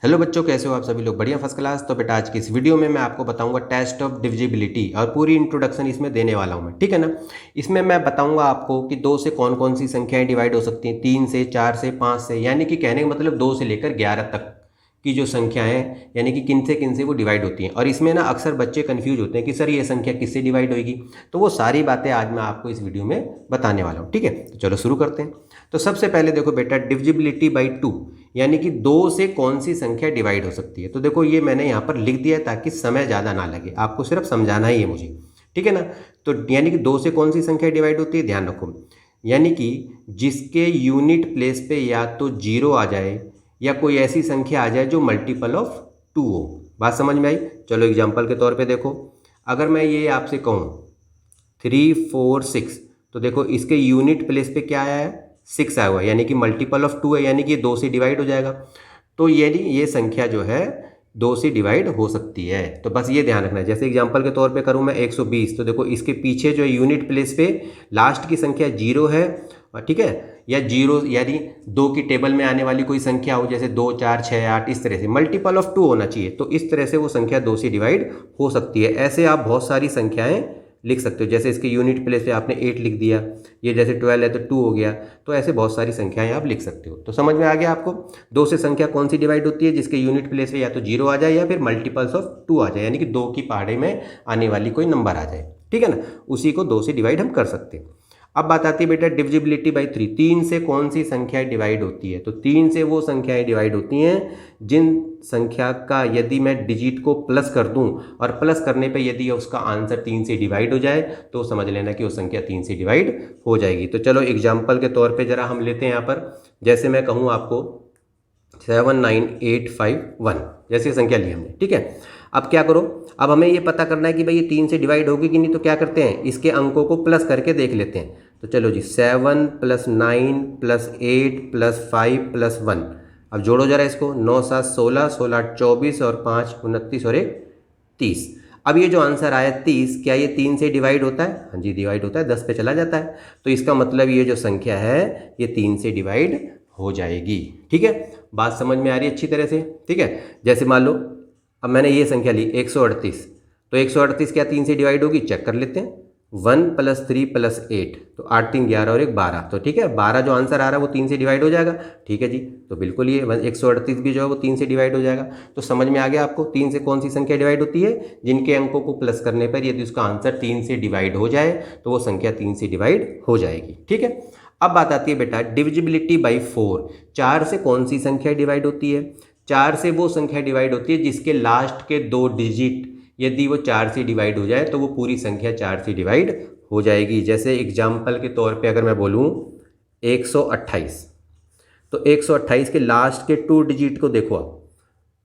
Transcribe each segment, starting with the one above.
Hello बच्चों, कैसे हो आप सभी लोग? बढ़िया, फर्स्ट क्लास। तो बेटा आज की इस वीडियो में मैं आपको बताऊंगा टेस्ट ऑफ डिविजिबिलिटी और पूरी इंट्रोडक्शन इसमें देने वाला हूं मैं, ठीक है ना। इसमें मैं बताऊंगा आपको कि दो से कौन कौन सी संख्याएं डिवाइड हो सकती हैं, तीन से, चार से, पाँच से, यानी कि कहने का मतलब दो से लेकर 11 तक की जो संख्या है, यानी कि किन से वो डिवाइड होती हैं। और इसमें ना अक्सर बच्चे कंफ्यूज होते हैं कि सर ये संख्या किससे डिवाइड होगी। तो वो सारी बातें आज मैं आपको इस वीडियो में बताने वाला हूँ, ठीक है। तो चलो शुरू करते हैं। तो सबसे पहले देखो बेटा, डिविजिबिलिटी बाई 2, यानी कि दो से कौन सी संख्या डिवाइड हो सकती है। तो देखो ये मैंने यहाँ पर लिख दिया है ताकि समय ज़्यादा ना लगे, आपको सिर्फ समझाना ही है मुझे, ठीक है ना। तो यानी कि दो से कौन सी संख्या डिवाइड होती है, ध्यान रखो। यानी कि जिसके यूनिट प्लेस पे या तो जीरो आ जाए या कोई ऐसी संख्या आ जाए जो मल्टीपल ऑफ 2 हो। बात समझ में आई? चलो एग्जाम्पल के तौर पर देखो, अगर मैं ये आपसे कहूँ 3, 4, 6, तो देखो इसके यूनिट प्लेस पे क्या आया है, 6 आया हुआ है, यानी कि मल्टीपल ऑफ 2 है, यानी कि ये 2 से डिवाइड हो जाएगा। तो यानी ये संख्या जो है 2 से डिवाइड हो सकती है। तो बस ये ध्यान रखना है। जैसे एग्जांपल के तौर पे करूँ मैं 120, तो देखो इसके पीछे जो यूनिट प्लेस पे लास्ट की संख्या 0 है, ठीक है, या 0 यानी 2 की टेबल में आने वाली कोई संख्या हो, जैसे 2, 4, 6, 8, इस तरह से मल्टीपल ऑफ 2 होना चाहिए। तो इस तरह से वो संख्या 2 से डिवाइड हो सकती है। ऐसे आप बहुत सारी संख्याएं लिख सकते हो। जैसे इसके यूनिट प्लेस पे आपने 8 लिख दिया, ये जैसे 12 है तो 2 हो गया। तो ऐसे बहुत सारी संख्याएं आप लिख सकते हो। तो समझ में आ गया आपको, दो से संख्या कौन सी डिवाइड होती है, जिसके यूनिट प्लेस पे या तो 0 आ जाए या फिर मल्टीपल्स ऑफ 2 आ जाए, यानी कि 2 की पहाड़े में आने वाली कोई नंबर आ जाए, ठीक है ना। उसी को 2 से डिवाइड हम कर सकते हैं। अब बात आती है बेटा डिविजिबिलिटी बाई 3, तीन से कौन सी संख्याएं डिवाइड होती है। तो तीन से वो संख्याएं डिवाइड होती हैं जिन संख्या का यदि मैं डिजिट को प्लस कर दूं और प्लस करने पे यदि उसका आंसर 3 से डिवाइड हो जाए तो समझ लेना कि वो संख्या 3 से डिवाइड हो जाएगी। तो चलो एग्जाम्पल के तौर पे जरा हम लेते हैं यहाँ पर। जैसे मैं कहूँ आपको 79851, जैसी संख्या ली हमने, ठीक है। अब क्या करो, अब हमें ये पता करना है कि भाई ये 3 से डिवाइड होगी कि नहीं। तो क्या करते हैं, इसके अंकों को प्लस करके देख लेते हैं। तो चलो जी, 7 + 9 + 8 + 5 + 1। अब जोड़ो जरा इसको, 9 7 16, 16 8 24 और 5 29 और 1 30। अब ये जो आंसर आया 30, क्या ये 3 से डिवाइड होता है? हाँ जी डिवाइड होता है, 10 पे चला जाता है। तो इसका मतलब ये जो संख्या है ये 3 से डिवाइड हो जाएगी, ठीक है। बात समझ में आ रही है अच्छी तरह से, ठीक है। जैसे मान लो अब मैंने ये संख्या ली 138, तो 138 क्या 3 से डिवाइड होगी? चेक कर लेते हैं। 1 + 3 + 8, तो 8 3 11 और 1 12, तो ठीक है 12 जो आंसर आ रहा है वो 3 से डिवाइड हो जाएगा, ठीक है जी। तो बिल्कुल ये 138 भी जो है वो 3 से डिवाइड हो जाएगा। तो समझ में आ गया आपको, 3 से कौन सी संख्या डिवाइड होती है, जिनके अंकों को प्लस करने पर यदि उसका आंसर 3 से डिवाइड हो जाए तो वो संख्या 3 से डिवाइड हो जाएगी, ठीक है। अब बात आती है बेटा डिविजिबिलिटी बाई 4, 4 से कौन सी संख्या डिवाइड होती है। 4 से वो संख्या डिवाइड होती है जिसके लास्ट के 2 डिजिट यदि वो 4 से डिवाइड हो जाए तो वो पूरी संख्या 4 से डिवाइड हो जाएगी। जैसे एग्जाम्पल के तौर पे अगर मैं बोलूँ 128, तो 128 के लास्ट के 2 डिजिट को देखो आप,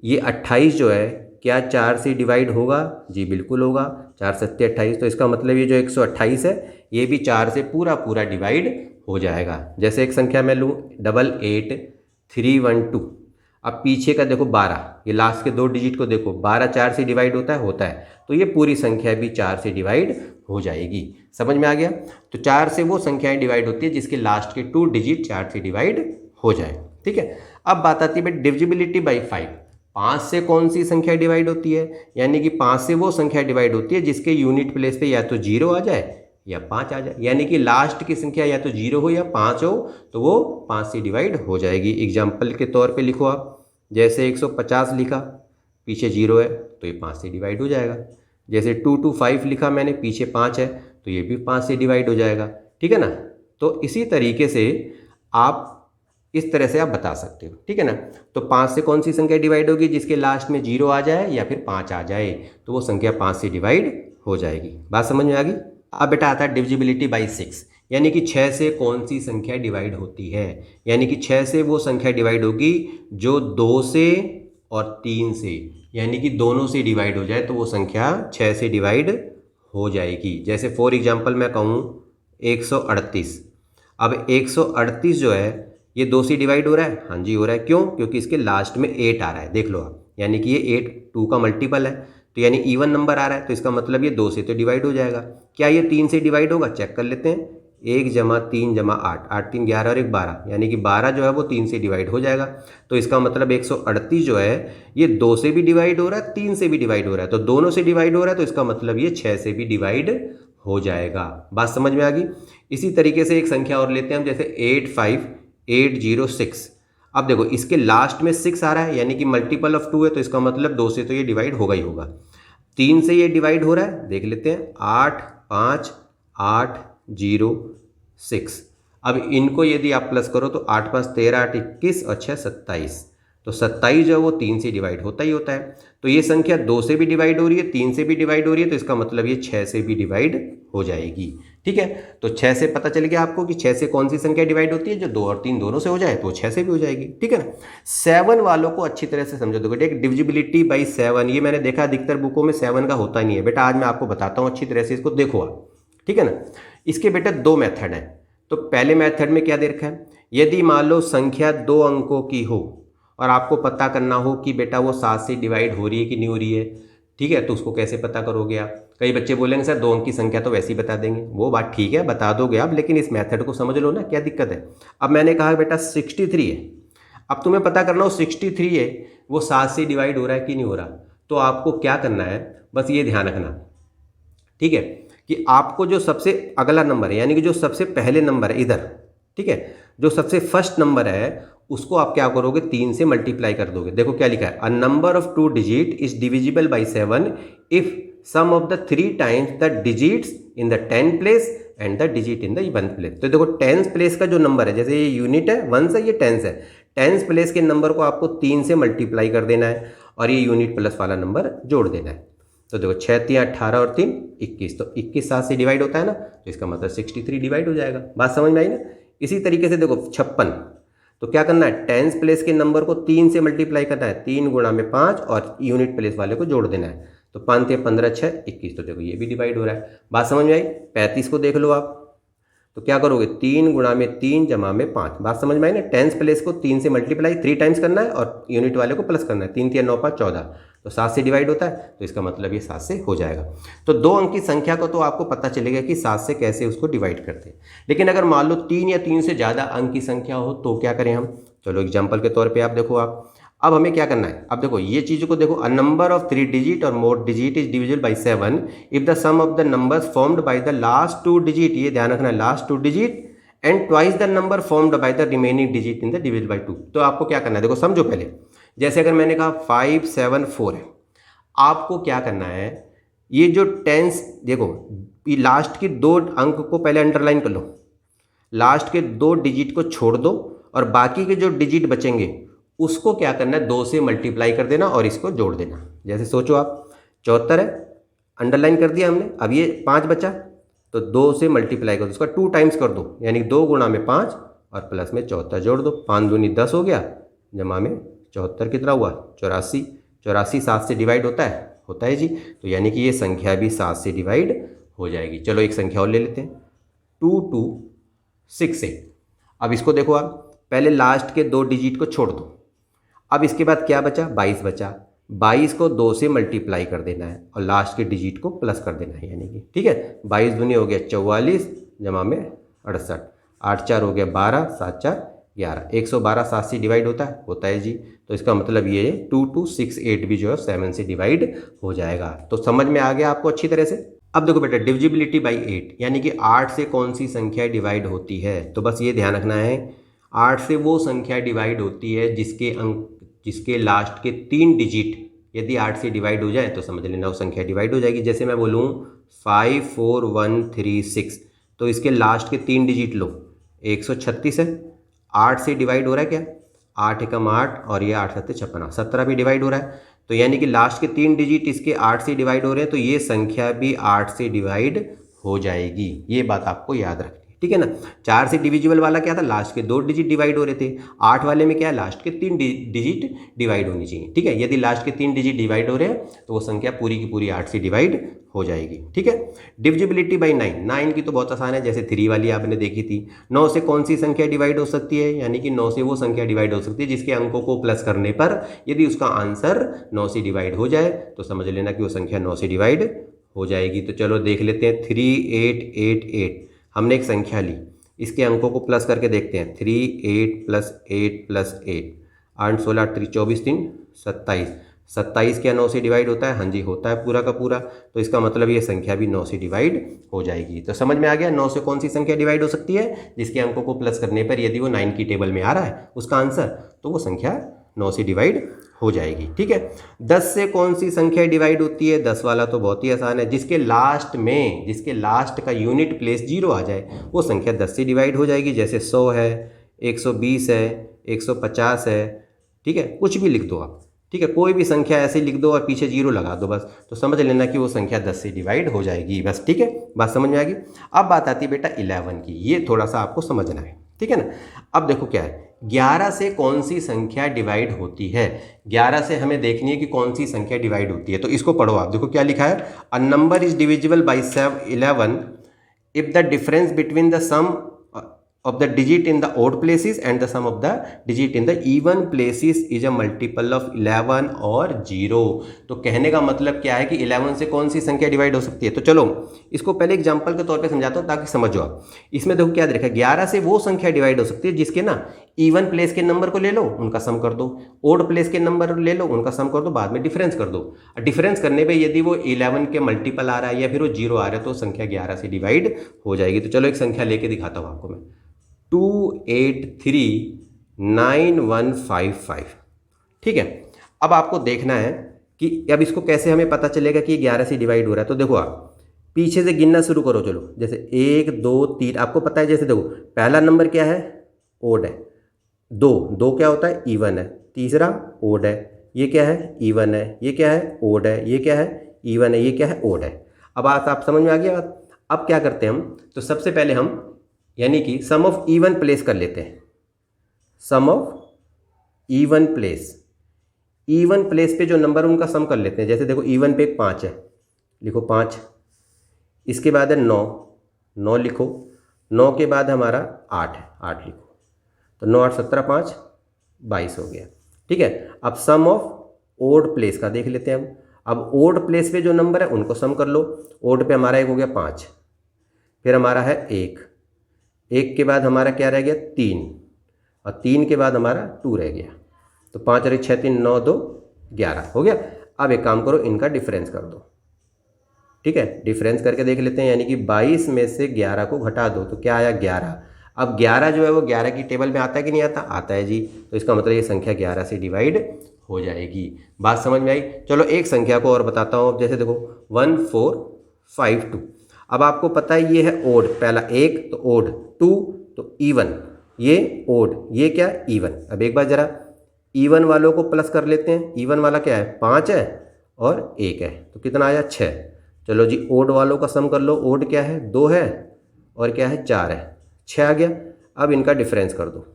ये 28 जो है क्या 4 से डिवाइड होगा? जी बिल्कुल होगा, 4 सत्ते 28। तो इसका मतलब ये जो 128 है ये भी 4 से पूरा पूरा डिवाइड हो जाएगा। जैसे एक संख्या मैं लूँ 88312, अब पीछे का देखो 12, ये लास्ट के 2 डिजिट को देखो, 12 4 से डिवाइड होता है? होता है। तो ये पूरी संख्या भी 4 से डिवाइड हो जाएगी। समझ में आ गया? तो 4 से वो संख्याएं डिवाइड होती है जिसके लास्ट के 2 डिजिट 4 से डिवाइड हो जाए, ठीक है। अब बात आती है डिविजिबिलिटी बाई 5, 5 से कौन सी संख्या डिवाइड होती है, यानी कि 5 से वो संख्या डिवाइड होती है जिसके यूनिट प्लेस पे या तो 0 आ जाए या 5 आ जाए, यानी कि लास्ट की संख्या या तो 0 हो या 5 हो, तो वो 5 से डिवाइड हो जाएगी। एग्जाम्पल के तौर पे लिखो आप, जैसे 150 लिखा, पीछे 0 है तो ये 5 से डिवाइड हो जाएगा। जैसे 225 लिखा मैंने, पीछे 5 है तो ये भी 5 से डिवाइड हो जाएगा, ठीक है ना। तो इसी तरीके से आप इस तरह से आप बता सकते हो, ठीक है ना। तो 5 से कौन सी संख्या डिवाइड होगी, जिसके लास्ट में 0 आ जाए या फिर 5 आ जाए, तो वो संख्या 5 से डिवाइड हो जाएगी। बात समझ में आ गई? अब बेटा आता है डिविजिबिलिटी बाई 6, यानी कि 6 से कौन सी संख्या डिवाइड होती है। यानी कि 6 से वो संख्या डिवाइड होगी जो 2 से और 3 से, यानी कि दोनों से डिवाइड हो जाए तो वो संख्या 6 से डिवाइड हो जाएगी। जैसे फॉर एग्जांपल मैं कहूँ 138, अब 138 जो है ये 2 से डिवाइड हो रहा है? हाँ जी हो रहा है। क्यों? क्योंकि इसके लास्ट में 8 आ रहा है, देख लो आप, यानी कि ये 8 2 का मल्टीपल है, तो यानी इवन नंबर आ रहा है, तो इसका मतलब ये 2 से तो डिवाइड हो जाएगा। क्या ये 3 से डिवाइड होगा? चेक कर लेते हैं। 1 जमा 3 जमा 8, 8 3 11 और 1 12, यानी कि 12 जो है वो 3 से डिवाइड हो जाएगा। तो इसका मतलब 138 जो है ये 2 से भी डिवाइड हो रहा है, 3 से भी डिवाइड हो रहा है, तो दोनों से डिवाइड हो रहा है, तो इसका मतलब ये 6 से भी डिवाइड हो जाएगा। बात समझ में आ गई। इसी तरीके से एक संख्या और लेते हैं हम, जैसे 85806। अब देखो इसके लास्ट में 6 आ रहा है, यानी कि मल्टीपल ऑफ 2 है, तो इसका मतलब 2 से तो ये डिवाइड होगा ही होगा। 3 से ये डिवाइड हो रहा है, देख लेते हैं, 85806। अब इनको यदि आप प्लस करो तो 8 5 13 8 21 और 6 27, तो 27 जो है वो 3 से डिवाइड होता ही होता है। तो ये संख्या 2 से भी डिवाइड हो रही है, 3 से भी डिवाइड हो रही है, तो इसका मतलब ये 6 से भी डिवाइड हो जाएगी। ठीक है, तो 6 से पता चल गया आपको कि 6 से कौन सी संख्या डिवाइड होती है, जो 2 और 3 दोनों से हो जाए तो 6 से भी हो जाएगी। ठीक है ना। 7 वालों को अच्छी तरह से समझो। देखो एक डिविजिबिलिटी बाई 7, ये मैंने देखा अधिकतर बुकों में 7 का होता नहीं है बेटा। आज मैं आपको बताता हूँ अच्छी तरह से, इसको देखो आप। ठीक है ना। इसके बेटा 2 मेथड हैं। तो पहले मेथड में क्या दे रखा है, यदि मान लो संख्या 2 अंकों की हो और आपको पता करना हो कि बेटा वो 7 से डिवाइड हो रही है कि नहीं हो रही है, ठीक है, तो उसको कैसे पता करोगे आप। कई बच्चे बोलेंगे सर 2 अंक की संख्या तो वैसे ही बता देंगे, वो बात ठीक है, बता दोगे आप, लेकिन इस मेथड को समझ लो ना, क्या दिक्कत है। अब मैंने कहा बेटा 63 है, अब तुम्हें पता करना हो 63 है वो 7 से डिवाइड हो रहा है कि नहीं हो रहा, तो आपको क्या करना है, बस ये ध्यान रखना, ठीक है, कि आपको जो सबसे अगला नंबर है, यानी कि जो सबसे पहले नंबर है इधर, ठीक है, जो सबसे फर्स्ट नंबर है उसको आप क्या करोगे, 3 से मल्टीप्लाई कर दोगे। देखो क्या लिखा है, a number of 2 digit is divisible by 7 if sum of the 3 times the digits in the 10 place and the digit in the 1 place. तो देखो 10 प्लेस का जो नंबर है, जैसे ये यूनिट है 1 से, ये 10 है, 10 प्लेस के नंबर को आपको 3 से मल्टीप्लाई कर देना है और ये यूनिट प्लस वाला नंबर जोड़ देना है। तो देखो 6 3 18 और 3 21, तो 21 7 से डिवाइड होता है ना, तो इसका मतलब 63 डिवाइड हो जाएगा। बात समझ में आई ना। इसी तरीके से देखो 56, तो क्या करना है, 10 प्लेस के नंबर को 3 से मल्टीप्लाई करना है, 3 गुणा में 5 और यूनिट प्लेस वाले को जोड़ देना है, तो 5 3 15 6 21, तो देखो ये भी डिवाइड हो रहा है। बात समझ में आई। 35 को देख लो आप, तो क्या करोगे, 3 गुणा में 3 जमा में 5। बात समझ में आई ना। 10 प्लेस को 3 से मल्टीप्लाई 3 टाइम्स करना है और यूनिट वाले को प्लस करना है, 3 3 9 5 14, तो 7 से डिवाइड होता है, तो इसका मतलब ये 7 से हो जाएगा। तो 2 अंक की संख्या को तो आपको पता चलेगा कि 7 से कैसे उसको डिवाइड करते हैं। लेकिन अगर मान लो 3 या 3 से ज़्यादा अंक की संख्या हो तो क्या करें हम। चलो एग्जाम्पल के तौर पर आप देखो, आप अब हमें क्या करना है, अब देखो ये चीज़ को देखो, अ नंबर ऑफ 3 डिजिट और more digit is divisible by 7 if the sum of the numbers formed by the last 2 digit, ये ध्यान रखना है, last 2 digit and twice the number formed by the remaining digit in the divisible by 2। तो आपको क्या करना है, देखो समझो पहले, जैसे अगर मैंने कहा 5 7 4 है, आपको क्या करना है, ये जो टेंस देखो, ये लास्ट के 2 अंक को पहले अंडरलाइन कर लो, लास्ट के 2 डिजिट को छोड़ दो और बाकी के जो डिजिट बचेंगे उसको क्या करना है, 2 से मल्टीप्लाई कर देना और इसको जोड़ देना। जैसे सोचो आप, 74 है, अंडरलाइन कर दिया हमने, अब ये 5 बचा, तो 2 से मल्टीप्लाई कर दो, उसका 2 टाइम्स कर दो, यानी 2 गुणा में 5 और प्लस में 74 जोड़ दो, 5 दूनी 10 हो गया, जमा में 74 कितना हुआ, 84। 84 7 से डिवाइड होता है जी, तो यानी कि ये संख्या भी 7 से डिवाइड हो जाएगी। चलो एक संख्या और ले लेते हैं, 2268। अब इसको देखो आप, पहले लास्ट के 2 डिजिट को छोड़ दो, अब इसके बाद क्या बचा, 22 बचा, 22 को 2 से मल्टीप्लाई कर देना है और लास्ट के डिजिट को प्लस कर देना है, यानी कि ठीक है, 22 दूनी हो गया 44 जमा में 68, 8 4 हो गया 12, 7 4 11, 112 7 से डिवाइड होता है जी। तो इसका मतलब ये 2268 भी जो है 7 से डिवाइड हो जाएगा। तो समझ में आ गया आपको अच्छी तरह से। अब देखो बेटा, डिविजिबिलिटी बाई 8, यानी कि 8 से कौन सी संख्या डिवाइड होती है, तो बस ये ध्यान रखना है, 8 से वो संख्या डिवाइड होती है जिसके लास्ट के 3 डिजिट यदि 8 से डिवाइड हो जाए तो समझ लेना वो संख्या डिवाइड हो जाएगी। जैसे मैं बोलूँ 54136, तो इसके लास्ट के 3 डिजिट लो, 136 है, 8 से डिवाइड हो रहा है क्या, 8 एकम 8 और ये 8 7 56, 17 भी डिवाइड हो रहा है, तो यानी कि लास्ट के 3 डिजिट इसके 8 से डिवाइड हो रहे हैं, तो ये संख्या भी 8 से डिवाइड हो जाएगी। ये बात आपको याद रखनी, ठीक है ना। 4 से डिविजिबल वाला क्या था, लास्ट के 2 डिजिट डिवाइड हो रहे थे, 8 वाले में क्या है, लास्ट के 3 डिजिट डिवाइड होनी चाहिए, ठीक है। यदि लास्ट के 3 डिजिट डिवाइड हो रहे हैं तो वो संख्या पूरी की पूरी 8 से डिवाइड हो जाएगी, ठीक है। डिविजिबिलिटी बाई 9, 9 की तो बहुत आसान है, जैसे 3 वाली आपने देखी थी। 9 से कौन सी संख्या डिवाइड हो सकती है, यानी कि 9 से वो संख्या डिवाइड हो सकती है जिसके अंकों को प्लस करने पर यदि उसका आंसर 9 से डिवाइड हो जाए तो समझ लेना कि वो संख्या 9 से डिवाइड हो जाएगी। तो चलो देख लेते हैं, 3888, हमने एक संख्या ली, इसके अंकों को प्लस करके देखते हैं। 3 8 + 8 + 8 8 16 3 24 3 27। 27 क्या 9 से डिवाइड होता है? हाँ जी होता है पूरा का पूरा। तो इसका मतलब ये संख्या भी 9 से डिवाइड हो जाएगी। तो समझ में आ गया 9 से कौन सी संख्या डिवाइड हो सकती है? जिसके अंकों को प्लस करने पर यदि वो 9 की टेबल में आ रहा है उसका आंसर, तो वो संख्या 9 से डिवाइड हो जाएगी। ठीक है। 10 से कौन सी संख्या डिवाइड होती है? 10 वाला तो बहुत ही आसान है, जिसके लास्ट का यूनिट प्लेस 0 आ जाए वो संख्या 10 से डिवाइड हो जाएगी। जैसे 100 है, 120 है, 150 है। ठीक है, कुछ भी लिख दो आप। ठीक है, कोई भी संख्या ऐसे लिख दो और पीछे 0 लगा दो बस, तो समझ लेना कि वो संख्या 10 से डिवाइड हो जाएगी बस। ठीक है, बात समझ में आ गई। अब बात आती है बेटा 11 की, ये थोड़ा सा आपको समझना है। ठीक है ना। अब देखो क्या है, 11 से कौन सी संख्या डिवाइड होती है? 11 से हमें देखनी है कि कौन सी संख्या डिवाइड होती है। तो इसको पढ़ो आप, देखो क्या लिखा है, a number is divisible by 11 if the difference between the sum of the digit in the odd places and the sum of the digit in the even places is a multiple of 11 और 0। तो कहने का मतलब क्या है कि 11 से कौन सी संख्या डिवाइड हो सकती है? तो चलो इसको पहले एग्जांपल के तौर पे समझाता हूँ ताकि समझो आप। इसमें देखो क्या देखा, 11 से वो संख्या डिवाइड हो सकती है जिसके ना इवन प्लेस के नंबर को ले लो, उनका सम कर दो, ओड प्लेस के नंबर ले लो, उनका सम कर दो, बाद में डिफरेंस कर दो। डिफरेंस करने पे यदि वो 11 के मल्टीपल आ रहा है या फिर वो 0 आ रहा है तो संख्या 11 से डिवाइड हो जाएगी। तो चलो एक संख्या लेके दिखाता हूँ आपको मैं, 2839155। ठीक है, अब आपको देखना है कि अब इसको कैसे हमें पता चलेगा कि 11 से डिवाइड हो रहा है। तो देखो आप पीछे से गिनना शुरू करो। चलो जैसे 1 2 3, आपको पता है, जैसे देखो पहला नंबर क्या है? ओड है। 2 क्या होता है? इवन है। तीसरा ओड है, ये क्या है? इवन है। ये क्या है? ओड है। ये क्या है? इवन है। ये क्या है? ओड है। अब आप समझ में आ गया बात। अब क्या करते हैं हम, तो सबसे पहले हम यानी कि सम ऑफ इवन प्लेस कर लेते हैं। Sum of even place, even place पे जो नंबर उनका सम कर लेते हैं। जैसे देखो इवन पे 5 है, लिखो 5। इसके बाद है 9, 9 लिखो। 9 के बाद हमारा 8 है, 8 लिखो। तो 9 8 17 5 22 हो गया। ठीक है, अब सम ऑफ ओड प्लेस का देख लेते हैं हम। अब ओड प्लेस पे जो नंबर है उनको सम कर लो। ओड पे हमारा एक हो गया 5, फिर हमारा है 1 के बाद हमारा क्या रह गया? 3, और 3 के बाद हमारा 2 रह गया। तो 5 और 6 3 9 2 11 हो गया। अब एक काम करो, इनका डिफरेंस कर दो। ठीक है, डिफरेंस करके देख लेते हैं, यानी कि 22 में से 11 को घटा दो तो क्या आया? 11। अब 11 जो है वो 11 की टेबल में आता है कि नहीं आता? आता है जी। तो इसका मतलब ये संख्या 11 से डिवाइड हो जाएगी। बात समझ में आई? चलो एक संख्या को और बताता हूँ। अब जैसे देखो 1452। अब आपको पता है ये है ओड, पहला 1 तो ओड, 2 तो इवन, ये ओड, ये क्या? इवन। अब एक बार जरा इवन वालों को प्लस कर लेते हैं। इवन वाला क्या है? 5 है और 1 है, तो कितना आया? 6। चलो जी ओड वालों का सम कर लो। ओड क्या है? 2 है और क्या है? 4 है, 6 आ गया। अब इनका डिफरेंस कर दो।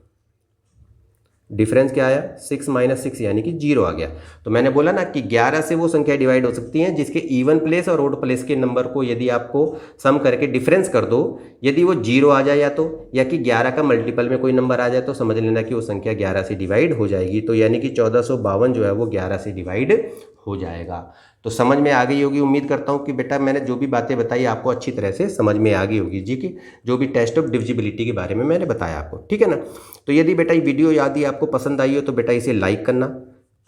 डिफरेंस क्या आया? 6 - 6 यानी कि 0 आ गया। तो मैंने बोला ना कि 11 से वो संख्या डिवाइड हो सकती हैं जिसके इवन प्लेस और ओड प्लेस के नंबर को यदि आपको सम करके डिफरेंस कर दो, यदि वो 0 आ जाए या तो, या कि 11 का मल्टीपल में कोई नंबर आ जाए, तो समझ लेना कि वो संख्या 11 से डिवाइड हो जाएगी। तो यानी कि 1452 जो है वो 11 से डिवाइड हो जाएगा। तो समझ में आ गई होगी, उम्मीद करता हूँ कि बेटा मैंने जो भी बातें बताई आपको अच्छी तरह से समझ में आ गई होगी जी, कि जो भी टेस्ट ऑफ डिविजिबिलिटी के बारे में मैंने बताया आपको। ठीक है ना। तो यदि बेटा ये वीडियो यदि आपको पसंद आई हो तो बेटा इसे लाइक करना,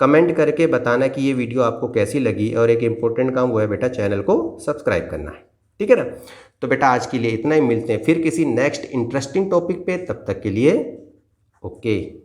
कमेंट करके बताना कि ये वीडियो आपको कैसी लगी, और एक इम्पोर्टेंट काम वो है बेटा चैनल को सब्सक्राइब करना है। ठीक है ना। तो बेटा आज के लिए इतना ही, मिलते हैं फिर किसी नेक्स्ट इंटरेस्टिंग टॉपिक पे। तब तक के लिए ओके।